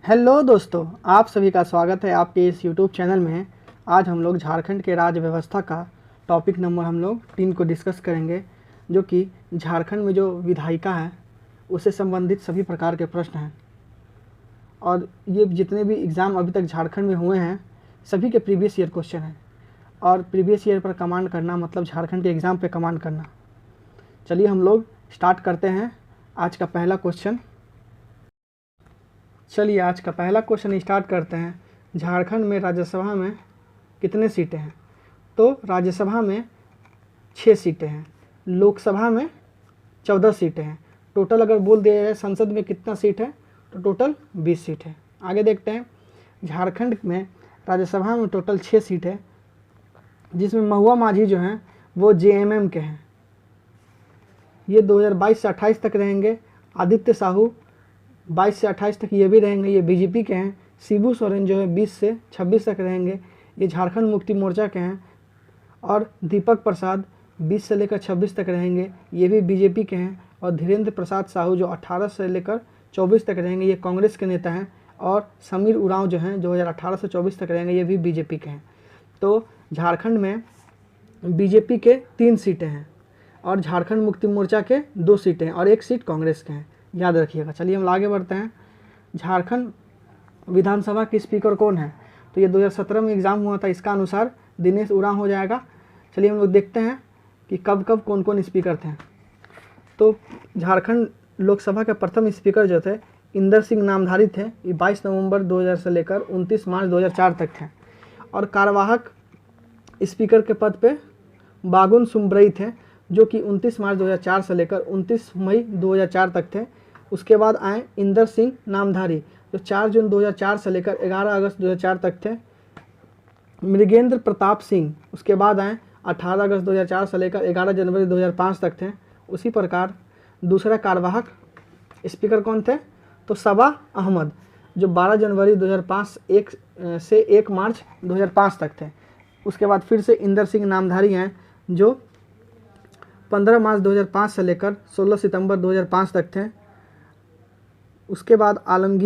Hello दोस्तों, आप सभी का स्वागत है आपके इस यूट्यूब चैनल में। आज हम लोग झारखंड के राज्य व्यवस्था का टॉपिक नंबर हम लोग 3 को डिस्कस करेंगे, जो कि झारखंड में जो विधायिका है उससे संबंधित सभी प्रकार के प्रश्न हैं। और ये जितने भी एग्ज़ाम अभी तक झारखंड में हुए हैं सभी के प्रीवियस ईयर क्वेश्चन हैं, और प्रीवियस ईयर पर कमांड करना मतलब झारखंड के एग्ज़ाम पे कमांड करना। चलिए हम लोग स्टार्ट करते हैं आज का पहला क्वेश्चन। चलिए आज का पहला क्वेश्चन स्टार्ट करते हैं। झारखंड में राज्यसभा में कितने सीटें हैं? तो राज्यसभा में 6 सीटें हैं, लोकसभा में 14 सीटें हैं। टोटल अगर बोल दिया जाए संसद में कितना सीट है तो टोटल 20 सीट है। आगे देखते हैं। झारखंड में राज्यसभा में टोटल 6 सीट है, जिसमें महुआ माझी जो हैं वो जेएमएम के हैं, ये 2022 से 28 तक रहेंगे। आदित्य साहू 22 से 28 तक ये भी रहेंगे, ये बीजेपी के हैं। शिबू सोरेन जो है 20 से 26 तक रहेंगे, ये झारखंड मुक्ति मोर्चा के हैं। और दीपक प्रसाद 20 से लेकर 26 तक रहेंगे, ये भी बीजेपी के हैं। और धीरेन्द्र प्रसाद साहू जो 18 से लेकर 24 तक रहेंगे, ये कांग्रेस के नेता हैं। और समीर उरांव जो हैं 2018 से 24 तक रहेंगे, ये भी बीजेपी के हैं। तो झारखंड में बीजेपी के 3 सीटें हैं और झारखंड मुक्ति मोर्चा के 2 सीटें हैं और 1 सीट कांग्रेस के हैं, याद रखिएगा। चलिए हम आगे बढ़ते हैं। झारखंड विधानसभा के स्पीकर कौन है? तो ये 2017 में एग्ज़ाम हुआ था, इसका अनुसार दिनेश उरांव हो जाएगा। चलिए हम लोग देखते हैं कि कब कब कौन कौन स्पीकर थे। तो झारखंड लोकसभा के प्रथम स्पीकर जो थे इंदर सिंह नामधारी थे, ये 22 नवंबर 2000 से लेकर 29 मार्च 2004 तक थे। और कार्यवाहक स्पीकर के पद पे बागुन सुम्बरई थे, जो कि 29 मार्च 2004 से लेकर 29 मई 2004 तक थे। उसके बाद आए इंदर सिंह नामधारी, जो 4 जून 2004 से लेकर 11 अगस्त 2004 तक थे। मृगेंद्र प्रताप सिंह उसके बाद आए 18 अगस्त 2004 से लेकर 11 जनवरी 2005 तक थे। उसी प्रकार दूसरा कार्यवाहक स्पीकर कौन थे? तो सबा अहमद, जो 12 जनवरी 2005 से 1 मार्च 2005 तक थे। उसके बाद फिर से इंदर सिंह नामधारी हैं, जो 15 मार्च 2005 से लेकर 16 सितंबर 2005 तक थे। उसके बाद आलम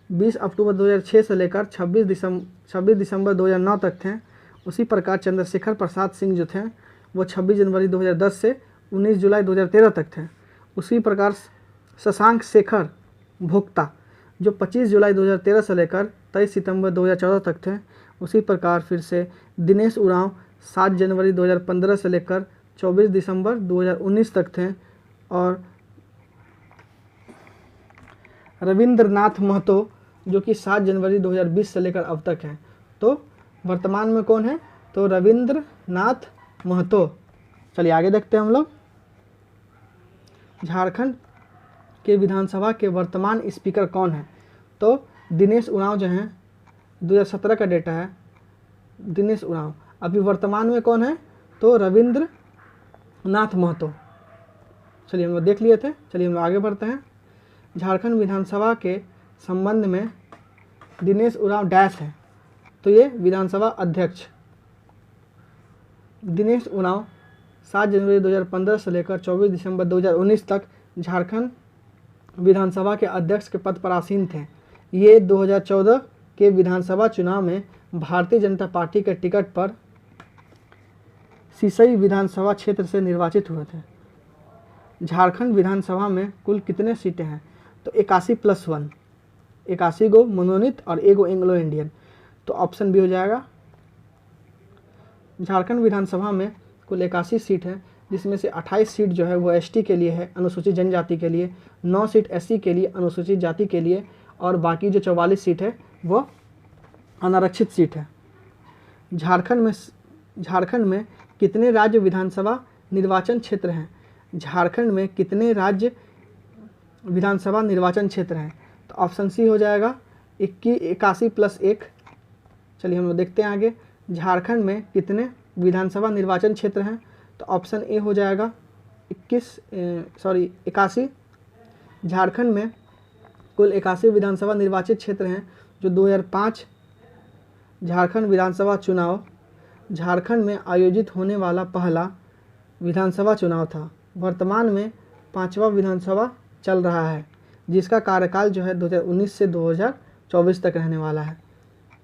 20 अक्टूबर 2006 से लेकर 26 दिसंबर 2009 तक थे। उसी प्रकार चंद्रशेखर प्रसाद सिंह जो थे वो 26 जनवरी 2010 से 19 जुलाई 2013 तक थे। उसी प्रकार शशांक शेखर भोक्ता, जो 25 जुलाई 2013 से लेकर 23 सितंबर 2014 तक थे। उसी प्रकार फिर से दिनेश उरांव 7 जनवरी 2015 से लेकर 24 दिसंबर 2019 तक थे। और रविंद्रनाथ महतो, जो कि 7 जनवरी 2020 से लेकर अब तक हैं। तो वर्तमान में कौन है? तो रविंद्रनाथ महतो। चलिए आगे देखते हैं हम लोग। झारखंड के विधानसभा के वर्तमान स्पीकर कौन है? तो दिनेश उरांव जो हैं, 2017 का डेटा है, दिनेश उरांव। अभी वर्तमान में कौन है? तो रविंद्रनाथ महतो। चलिए हम लोग देख लिए थे। चलिए हम लोग आगे बढ़ते हैं। झारखंड विधानसभा के संबंध में दिनेश उरांव डैश है, तो ये विधानसभा अध्यक्ष। दिनेश उरांव 7 जनवरी 2015 से लेकर 24 दिसंबर 2019 तक झारखंड विधानसभा के अध्यक्ष के पद पर आसीन थे। ये 2014 के विधानसभा चुनाव में भारतीय जनता पार्टी के टिकट पर सिसई विधानसभा क्षेत्र से निर्वाचित हुए थे। झारखंड विधानसभा में कुल कितने सीटें हैं? तो 81+1, 81 गो मनोनीत और 1 गो एंग्लो इंडियन, तो ऑप्शन बी हो जाएगा। झारखंड विधानसभा में कुल 81 सीट है, जिसमें से 28 सीट जो है वो एसटी के लिए है, अनुसूचित जनजाति के लिए, 9 सीट एससी के लिए, अनुसूचित जाति के लिए, और बाकी जो 44 सीट है वो अनारक्षित सीट है। झारखंड में कितने राज्य विधानसभा निर्वाचन क्षेत्र हैं? झारखंड में कितने राज्य विधानसभा निर्वाचन क्षेत्र हैं? तो ऑप्शन सी हो जाएगा 81+1। चलिए हम लोग देखते हैं आगे। झारखंड में कितने विधानसभा निर्वाचन क्षेत्र हैं? तो ऑप्शन ए हो जाएगा 81। झारखंड में कुल 81 विधानसभा निर्वाचित क्षेत्र हैं, जो 2005 झारखंड विधानसभा चुनाव झारखंड में आयोजित होने वाला पहला विधानसभा चुनाव था। वर्तमान में 5वां विधानसभा चल रहा है, जिसका कार्यकाल जो है 2019 से 2024 तक रहने वाला है।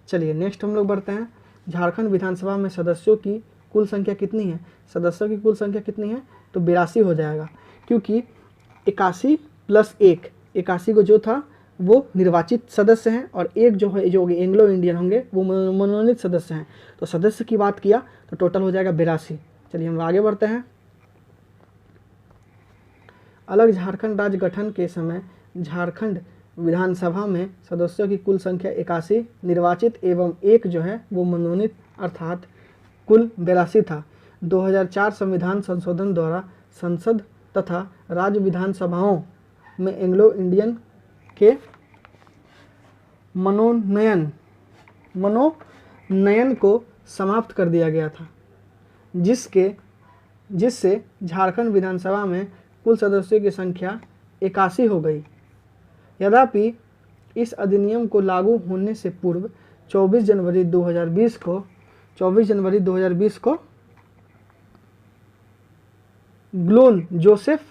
चलिए नेक्स्ट हम लोग बढ़ते हैं। झारखंड विधानसभा में सदस्यों की कुल संख्या कितनी है? सदस्यों की कुल संख्या कितनी है? तो 82 हो जाएगा, क्योंकि 81 + 1, 81 को जो था वो निर्वाचित सदस्य हैं और एक जो है जो एंग्लो इंडियन होंगे वो मनोनीत सदस्य हैं। तो सदस्य की बात किया तो टोटल हो जाएगा 82। चलिए हम आगे बढ़ते हैं। अलग झारखंड राज्य गठन के समय झारखंड विधानसभा में सदस्यों की कुल संख्या 81 निर्वाचित एवं एक जो है वो मनोनीत अर्थात कुल 82 था। 2004 संविधान संशोधन द्वारा संसद तथा राज्य विधानसभाओं में एंग्लो इंडियन के मनोनयन को समाप्त कर दिया गया था, जिससे झारखंड विधानसभा में कुल सदस्यों की संख्या 81 हो गई। यद्यपि इस अधिनियम को लागू होने से पूर्व 24 जनवरी 2020 को ग्लोन जोसेफ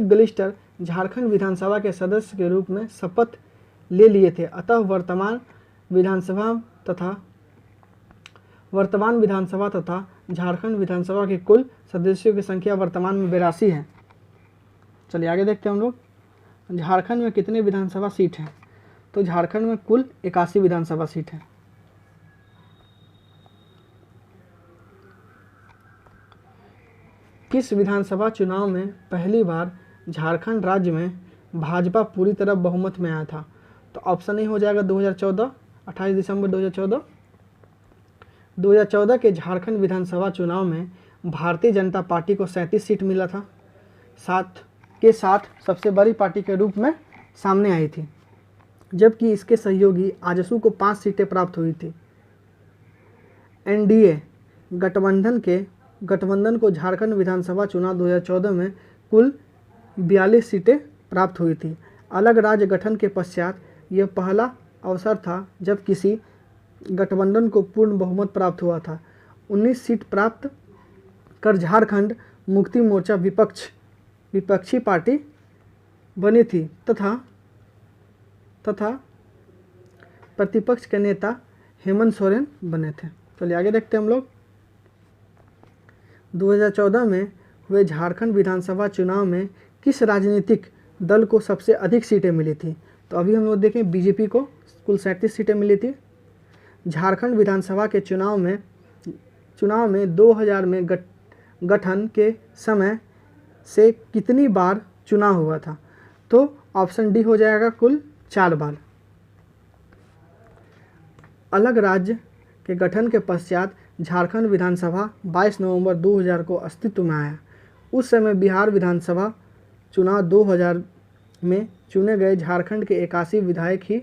गलिस्टर झारखंड विधानसभा के सदस्य के रूप में शपथ ले लिए थे। अतः वर्तमान विधानसभा तथा झारखंड विधानसभा के कुल सदस्यों की संख्या वर्तमान में 82 है। चलिए आगे देखते हैं हम लोग। झारखंड में कितने विधानसभा सीट हैं? तो झारखंड में कुल 81 विधानसभा सीट हैं। किस विधानसभा चुनाव में पहली बार झारखंड राज्य में भाजपा पूरी तरह बहुमत में आया था? तो ऑप्शन ए हो जाएगा 2014, 28 दिसंबर 2014। 2014 के झारखंड विधानसभा चुनाव में भारतीय जनता पार्टी को 37 सीट मिला था, साथ सबसे बड़ी पार्टी के रूप में सामने आई थी, जबकि इसके सहयोगी आजसू को 5 सीटें प्राप्त हुई थी। एनडीए गठबंधन को झारखंड विधानसभा चुनाव 2014 में कुल 42 सीटें प्राप्त हुई थी। अलग राज्य गठन के पश्चात यह पहला अवसर था जब किसी गठबंधन को पूर्ण बहुमत प्राप्त हुआ था। 19 सीट प्राप्त कर झारखंड मुक्ति मोर्चा विपक्षी पार्टी बनी थी तथा प्रतिपक्ष के नेता हेमंत सोरेन बने थे। चलिए आगे देखते हैं हम लोग। 2014 में हुए झारखंड विधानसभा चुनाव में किस राजनीतिक दल को सबसे अधिक सीटें मिली थी? तो अभी हम लोग देखें बीजेपी को कुल 37 सीटें मिली थी। झारखंड विधानसभा के चुनाव में 2000 में गठन के समय से कितनी बार चुनाव हुआ था? तो ऑप्शन डी हो जाएगा कुल 4 बार। अलग राज्य के गठन के पश्चात झारखंड विधानसभा 22 नवंबर 2000 को अस्तित्व में आया। उस समय बिहार विधानसभा चुनाव 2000 में चुने गए झारखंड के 81 विधायक ही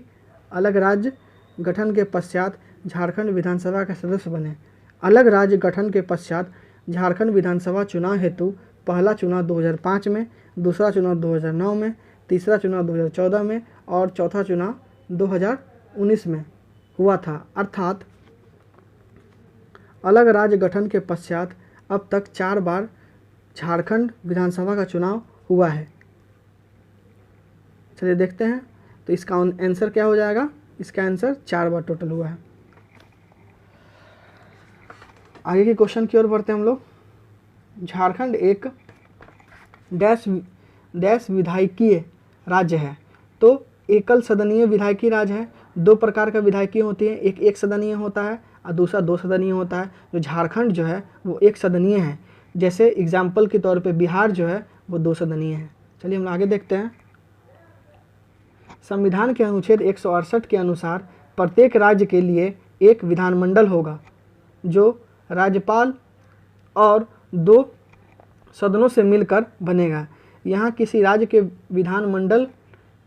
अलग राज्य गठन के पश्चात झारखंड विधानसभा के सदस्य बने। अलग राज्य गठन के पश्चात झारखंड विधानसभा चुनाव हेतु पहला चुनाव 2005 में, दूसरा चुनाव 2009 में, तीसरा चुनाव 2014 में और चौथा चुनाव 2019 में हुआ था। अर्थात अलग राज्य गठन के पश्चात अब तक 4 बार झारखंड विधानसभा का चुनाव हुआ है। चलिए देखते हैं तो इसका आंसर क्या हो जाएगा। इसका आंसर 4 बार टोटल हुआ है। आगे के क्वेश्चन की ओर बढ़ते हैं हम लोग। झारखंड एक डैश विधायकीय राज्य है। तो एकल सदनीय विधायकी राज्य है। 2 प्रकार का विधायकी होती है, एक सदनीय होता है और दूसरा 2 सदनीय होता है। जो झारखंड जो है वो 1 सदनीय है। जैसे एग्जाम्पल के तौर पे बिहार जो है वो 2 सदनीय है। चलिए हम आगे देखते हैं। संविधान के अनुच्छेद 168 के अनुसार प्रत्येक राज्य के लिए एक विधानमंडल होगा जो राज्यपाल और 2 सदनों से मिलकर बनेगा। यहाँ किसी राज्य के विधानमंडल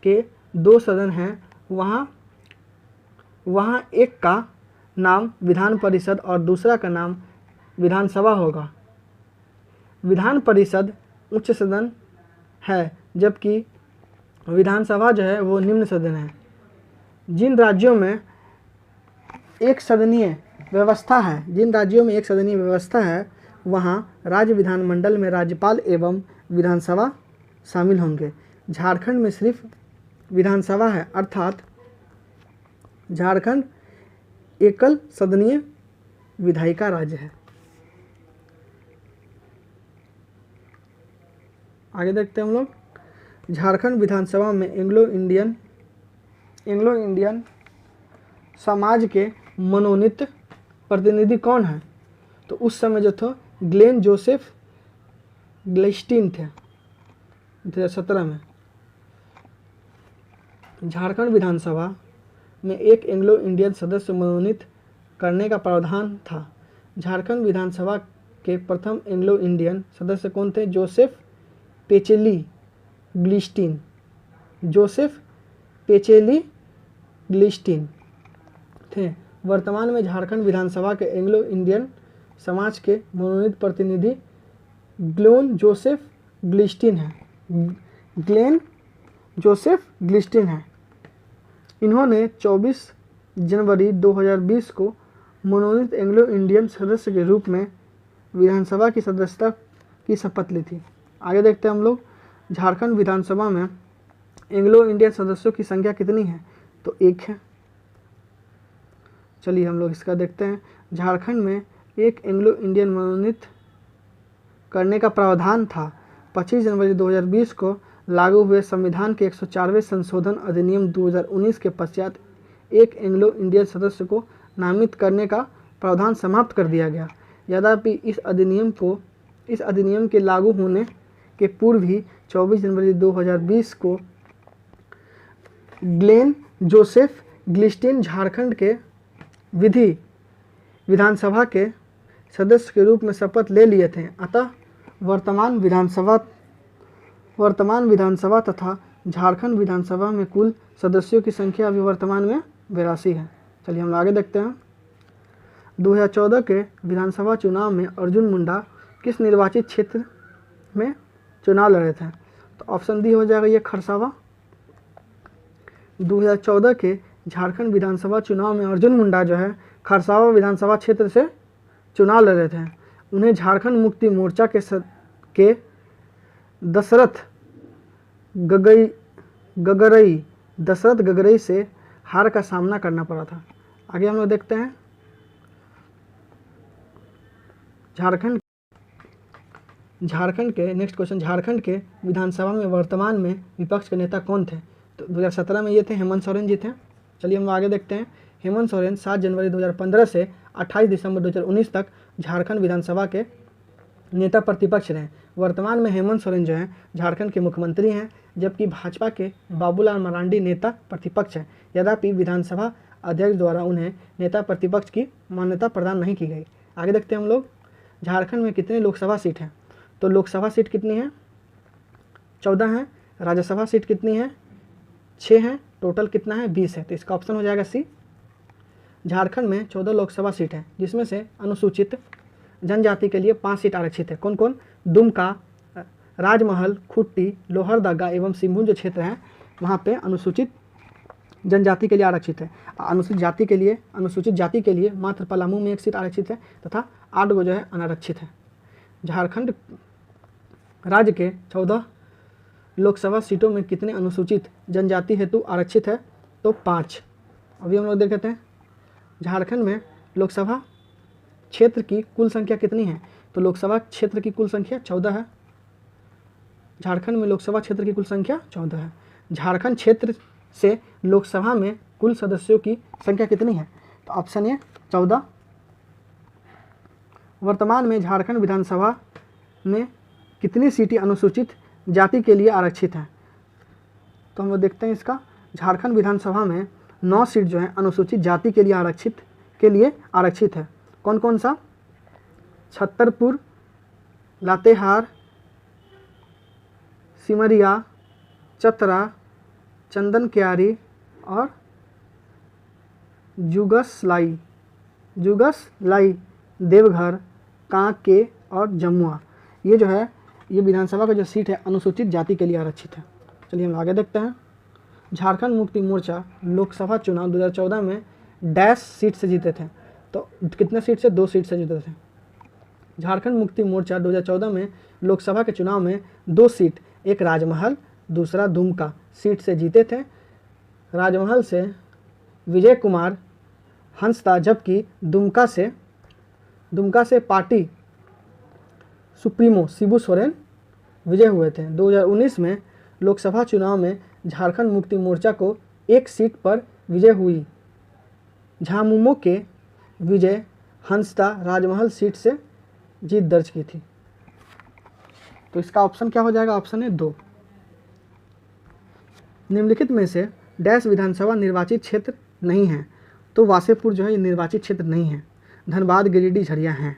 के 2 सदन हैं, वहाँ एक का नाम विधान परिषद और दूसरा का नाम विधानसभा होगा। विधान परिषद उच्च सदन है जबकि विधानसभा जो है वो निम्न सदन है। जिन राज्यों में एक सदनीय व्यवस्था है वहाँ राज्य विधानमंडल में राज्यपाल एवं विधानसभा शामिल होंगे। झारखंड में सिर्फ विधानसभा है, अर्थात झारखंड एकल सदनीय विधायिका राज्य है। आगे देखते हैं हम लोग। झारखंड विधानसभा में एंग्लो इंडियन समाज के मनोनीत प्रतिनिधि कौन है? तो उस समय जो था ग्लेन जोसेफ ग्लेस्टीन थे 2017 में। झारखंड विधानसभा में एक एंग्लो इंडियन सदस्य मनोनीत करने का प्रावधान था। झारखंड विधानसभा के प्रथम एंग्लो इंडियन सदस्य कौन थे? जोसेफ पेचेली ग्लिस्टीन थे। वर्तमान में झारखंड विधानसभा के एंग्लो इंडियन समाज के मनोनीत प्रतिनिधि ग्लेन जोसेफ ग्लिस्टीन हैं। इन्होंने 24 जनवरी 2020 को मनोनीत एंग्लो इंडियन सदस्य के रूप में विधानसभा की सदस्यता की शपथ ली थी। आगे देखते हैं हम लोग। झारखंड विधानसभा में एंग्लो इंडियन सदस्यों की संख्या कितनी है? तो 1 है। चलिए हम लोग इसका देखते हैं। झारखंड में एक एंग्लो इंडियन मनोनीत करने का प्रावधान था। 25 जनवरी 2020 को लागू हुए संविधान के 104वें संशोधन अधिनियम 2019 के पश्चात एक एंग्लो इंडियन सदस्य को नामित करने का प्रावधान समाप्त कर दिया गया। यद्यपि इस अधिनियम के लागू होने के पूर्व ही 24 जनवरी 2020 को ग्लेन जोसेफ ग्लिस्टीन झारखंड के विधानसभा के सदस्य के रूप में शपथ ले लिए थे। अतः वर्तमान विधानसभा तथा झारखंड विधानसभा में कुल सदस्यों की संख्या अभी वर्तमान में 82 है। चलिए हम आगे देखते हैं। 2014 के विधानसभा चुनाव में अर्जुन मुंडा किस निर्वाचित क्षेत्र में चुनाव लड़े थे? तो ऑप्शन डी हो जाएगा ये खरसावा। 2014 के झारखंड विधानसभा चुनाव में अर्जुन मुंडा जो है खरसावा विधानसभा क्षेत्र से चुनाव लड़े थे। उन्हें झारखंड मुक्ति मोर्चा के दशरथ गगरई से हार का सामना करना पड़ा था। आगे हम लोग देखते हैं। झारखंड के नेक्स्ट क्वेश्चन, झारखंड के विधानसभा में वर्तमान में विपक्ष के नेता कौन थे? तो 2017 में ये थे हेमंत सोरेन जी थे। चलिए हम आगे देखते हैं। हेमंत सोरेन 7 जनवरी 2015 से 28 दिसंबर 2019 तक झारखंड विधानसभा के नेता प्रतिपक्ष रहे। वर्तमान में हेमंत सोरेन जो हैं झारखंड के मुख्यमंत्री हैं, जबकि भाजपा के बाबूलाल मरांडी नेता प्रतिपक्ष हैं। यद्यपि विधानसभा अध्यक्ष द्वारा उन्हें नेता प्रतिपक्ष की मान्यता प्रदान नहीं की गई। आगे देखते हैं हम लोग। झारखंड में कितने लोकसभा सीट हैं? तो लोकसभा सीट कितनी है? 14 हैं। राज्यसभा सीट कितनी है? 6 हैं। टोटल कितना है? 20 है। तो इसका ऑप्शन हो जाएगा सी। झारखंड में 14 लोकसभा सीट हैं, जिसमें से अनुसूचित जनजाति के लिए 5 सीट आरक्षित है। कौन कौन? दुमका, राजमहल, खुट्टी, लोहरदगा एवं सिंहभूम जो क्षेत्र हैं वहाँ पे अनुसूचित जनजाति के लिए आरक्षित है। अनुसूचित जाति के लिए मात्र पलामू में 1 सीट आरक्षित है तथा 8 गो जो है अनारक्षित है। झारखंड राज्य के 14 लोकसभा सीटों में कितने अनुसूचित जनजाति हेतु आरक्षित है? तो 5। अभी हम लोग देखते हैं झारखंड में लोकसभा क्षेत्र की कुल संख्या कितनी है? तो लोकसभा क्षेत्र की कुल संख्या 14 है। झारखंड में लोकसभा क्षेत्र की कुल संख्या 14 है। झारखंड क्षेत्र से लोकसभा में कुल सदस्यों की संख्या कितनी है? तो ऑप्शन ए 14। वर्तमान में झारखंड विधानसभा में कितनी सीटें अनुसूचित जाति के लिए आरक्षित हैं? तो हम लोग देखते हैं इसका। झारखंड विधानसभा में 9 सीट जो है अनुसूचित जाति के लिए आरक्षित है। कौन कौन सा? छतरपुर, लातेहार, सिमरिया, चतरा, चंदन क्यारी और जुगसलाई, देवघर, कांके और जमुआ। ये जो है ये विधानसभा का जो सीट है अनुसूचित जाति के लिए आरक्षित है। चलिए हम आगे देखते हैं। झारखंड मुक्ति मोर्चा लोकसभा चुनाव 2014 में डैश सीट से जीते थे। तो कितने सीट से? 2 सीट से जीते थे। झारखंड मुक्ति मोर्चा 2014 में लोकसभा के चुनाव में 2 सीट, एक राजमहल दूसरा दुमका सीट से जीते थे। राजमहल से विजय कुमार हंसता, जबकि दुमका से पार्टी सुप्रीमो शिबू सोरेन विजय हुए थे। 2019 में लोकसभा चुनाव में झारखंड मुक्ति मोर्चा को 1 सीट पर विजय हुई। झामुमो के विजय हंसता राजमहल सीट से जीत दर्ज की थी। तो इसका ऑप्शन क्या हो जाएगा? ऑप्शन है 2। निम्नलिखित में से डैश विधानसभा निर्वाचित क्षेत्र नहीं है। तो वासेपुर जो है ये निर्वाचित क्षेत्र नहीं है। धनबाद, गिरिडीह, झरिया हैं।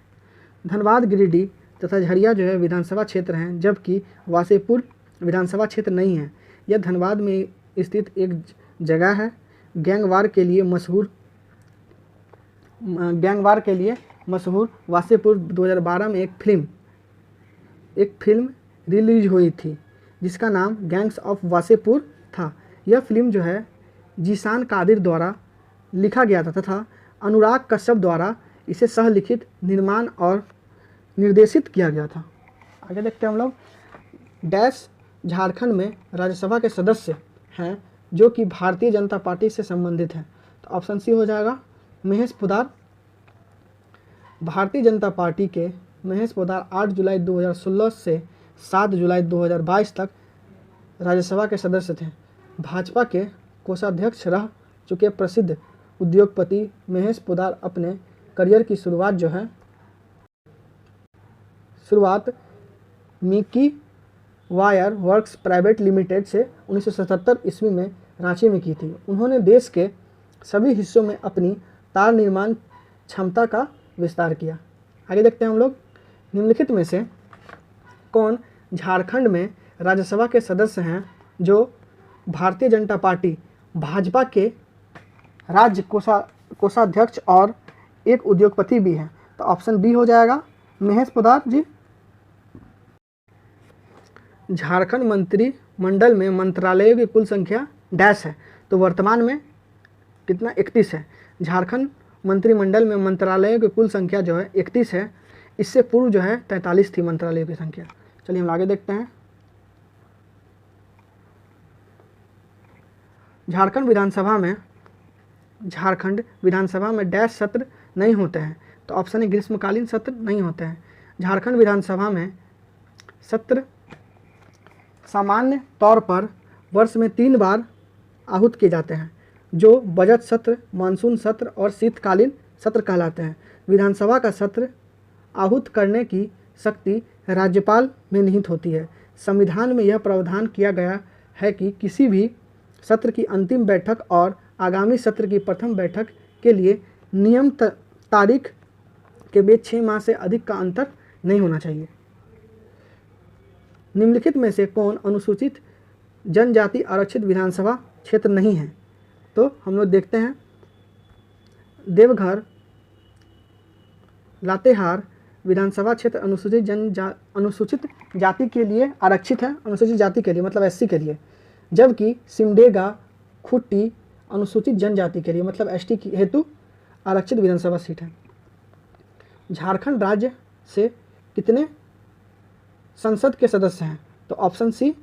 धनबाद, गिरिडीह तथा झरिया जो है विधानसभा क्षेत्र हैं, जबकि वासेपुर विधानसभा क्षेत्र नहीं है। यह धनबाद में स्थित एक जगह है। गैंगवार के लिए मशहूर वासेपुर 2012 में एक फिल्म रिलीज हुई थी जिसका नाम गैंग्स ऑफ वासेपुर था। यह फिल्म जो है जीशान कादिर द्वारा लिखा गया था तथा अनुराग कश्यप द्वारा इसे सहलिखित, निर्माण और निर्देशित किया गया था। आगे देखते हैं हम लोग। डैश झारखंड में राज्यसभा के सदस्य हैं जो कि भारतीय जनता पार्टी से संबंधित हैं। तो ऑप्शन सी हो जाएगा महेश पोद्दार। भारतीय जनता पार्टी के महेश पोद्दार 8 जुलाई 2016 से 7 जुलाई 2022 तक राज्यसभा के सदस्य थे। भाजपा के कोषाध्यक्ष रह चुके प्रसिद्ध उद्योगपति महेश पोद्दार अपने करियर की शुरुआत Mickey wire works private limited से 1977 ईस्वी में रांची में की थी। उन्होंने देश के सभी हिस्सों में अपनी तार निर्माण क्षमता का विस्तार किया। आगे देखते हैं हम लोग। निम्नलिखित में से कौन झारखंड में राज्यसभा के सदस्य हैं जो भारतीय जनता पार्टी भाजपा के राज्य कोषाध्यक्ष और एक उद्योगपति भी हैं? तो ऑप्शन बी हो जाएगा महेश पोद्दार जी। झारखंड मंत्रिमंडल में मंत्रालयों की कुल संख्या डैश है। तो वर्तमान में कितना? 31 है। झारखंड मंत्रिमंडल में मंत्रालयों की कुल संख्या जो है 31 है। इससे पूर्व जो है 43 थी मंत्रालयों की संख्या। चलिए हम आगे देखते हैं। झारखंड विधानसभा में डैश सत्र नहीं होते हैं। तो ऑप्शन है ग्रीष्मकालीन सत्र नहीं होते हैं। झारखंड विधानसभा में सत्र सामान्य तौर पर वर्ष में 3 बार आहूत किए जाते हैं, जो बजट सत्र, मानसून सत्र और शीतकालीन सत्र कहलाते हैं। विधानसभा का सत्र आहूत करने की शक्ति राज्यपाल में निहित होती है। संविधान में यह प्रावधान किया गया है कि किसी भी सत्र की अंतिम बैठक और आगामी सत्र की प्रथम बैठक के लिए नियत तारीख के बीच 6 माह से अधिक का अंतर नहीं होना चाहिए। निम्नलिखित में से कौन अनुसूचित जनजाति आरक्षित विधानसभा क्षेत्र नहीं है? तो हम लोग देखते हैं। देवघर लातेहार विधानसभा क्षेत्र अनुसूचित जाति के लिए आरक्षित है, अनुसूचित जाति के लिए मतलब एससी के लिए, जबकि सिमडेगा खुट्टी अनुसूचित जनजाति के लिए मतलब एसटी की हेतु आरक्षित विधानसभा सीट है। झारखंड राज्य से कितने संसद के सदस्य हैं? तो ऑप्शन सी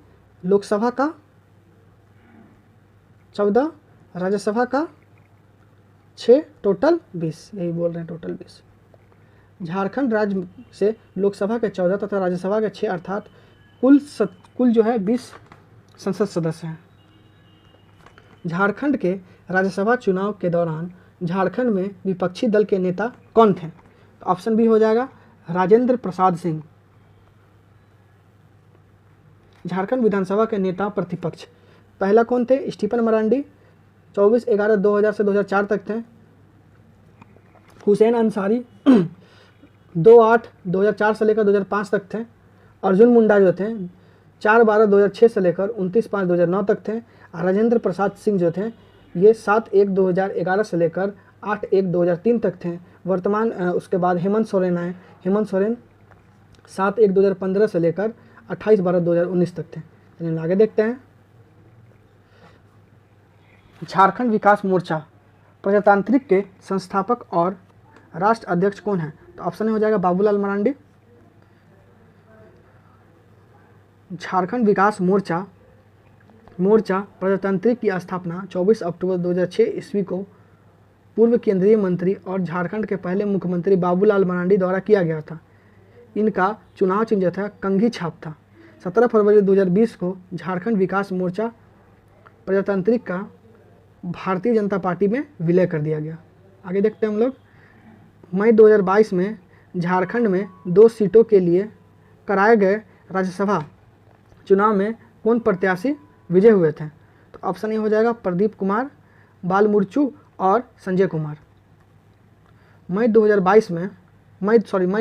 लोकसभा का 14, राज्यसभा का 6, टोटल 20। यही बोल रहे हैं, टोटल 20। झारखंड राज्य से लोकसभा के 14 तथा राज्यसभा के 6 अर्थात कुल जो है 20 संसद सदस्य हैं। झारखंड के राज्यसभा चुनाव के दौरान झारखंड में विपक्षी दल के नेता कौन थे? तो ऑप्शन बी हो जाएगा राजेंद्र प्रसाद सिंह। झारखंड विधानसभा के नेता प्रतिपक्ष पहला कौन थे? स्टीफन मरांडी 24/11/2000 से 2004 तक थे। हुसैन अंसारी 2/8/2004 से लेकर 2005 तक थे। अर्जुन मुंडा जो थे 4/12/2006 से लेकर 29/5/2009 तक थे। राजेंद्र प्रसाद सिंह जो थे ये 7/1/2011 से लेकर 8/1/2003 तक थे। वर्तमान उसके बाद हेमंत सोरेन आए। हेमंत सोरेन 7/1/2015 से लेकर 28/12/2019 तक थे। चलिए आगे देखते हैं। झारखंड विकास मोर्चा प्रजातांत्रिक के संस्थापक और राष्ट्र अध्यक्ष कौन है? तो ऑप्शन हो जाएगा बाबूलाल मरांडी। झारखंड विकास मोर्चा प्रजातांत्रिक की स्थापना 24 अक्टूबर 2006 ईस्वी को पूर्व केंद्रीय मंत्री और झारखंड के पहले मुख्यमंत्री बाबूलाल मरांडी द्वारा किया गया था। इनका चुनाव चिन्ह था कंघी छाप था। 17 फरवरी 2020 को झारखंड विकास मोर्चा प्रजातांत्रिक का भारतीय जनता पार्टी में विलय कर दिया गया। आगे देखते हैं हम लोग। मई 2022 में झारखंड में 2 सीटों के लिए कराए गए राज्यसभा चुनाव में कौन प्रत्याशी विजय हुए थे? तो ऑप्शन ए हो जाएगा प्रदीप कुमार, बाल मुर्चू और संजय कुमार। मई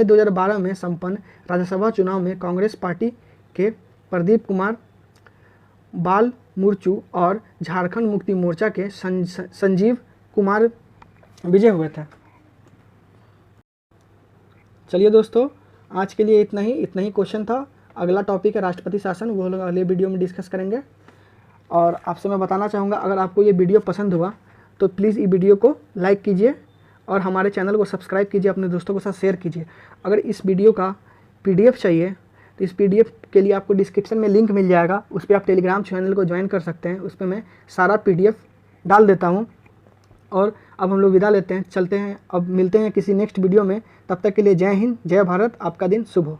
2012 में संपन्न राज्यसभा चुनाव में कांग्रेस पार्टी के प्रदीप कुमार, बाल मुर्चू और झारखंड मुक्ति मोर्चा के संजीव कुमार विजय हुए थे। चलिए दोस्तों, आज के लिए इतना ही क्वेश्चन था। अगला टॉपिक है राष्ट्रपति शासन, वो लोग अगले वीडियो में डिस्कस करेंगे। और आपसे मैं बताना चाहूँगा, अगर आपको ये वीडियो पसंद हुआ तो प्लीज़ इस वीडियो को लाइक कीजिए और हमारे चैनल को सब्सक्राइब कीजिए, अपने दोस्तों के साथ शेयर कीजिए। अगर इस वीडियो का PDF चाहिए तो इस PDF के लिए आपको डिस्क्रिप्शन में लिंक मिल जाएगा, उस पर आप टेलीग्राम चैनल को ज्वाइन कर सकते हैं। उस पर मैं सारा PDF डाल देता हूँ। और अब हम लोग विदा लेते हैं, चलते हैं, अब मिलते हैं किसी नेक्स्ट वीडियो में। तब तक के लिए जय हिंद, जय भारत, आपका दिन शुभ हो।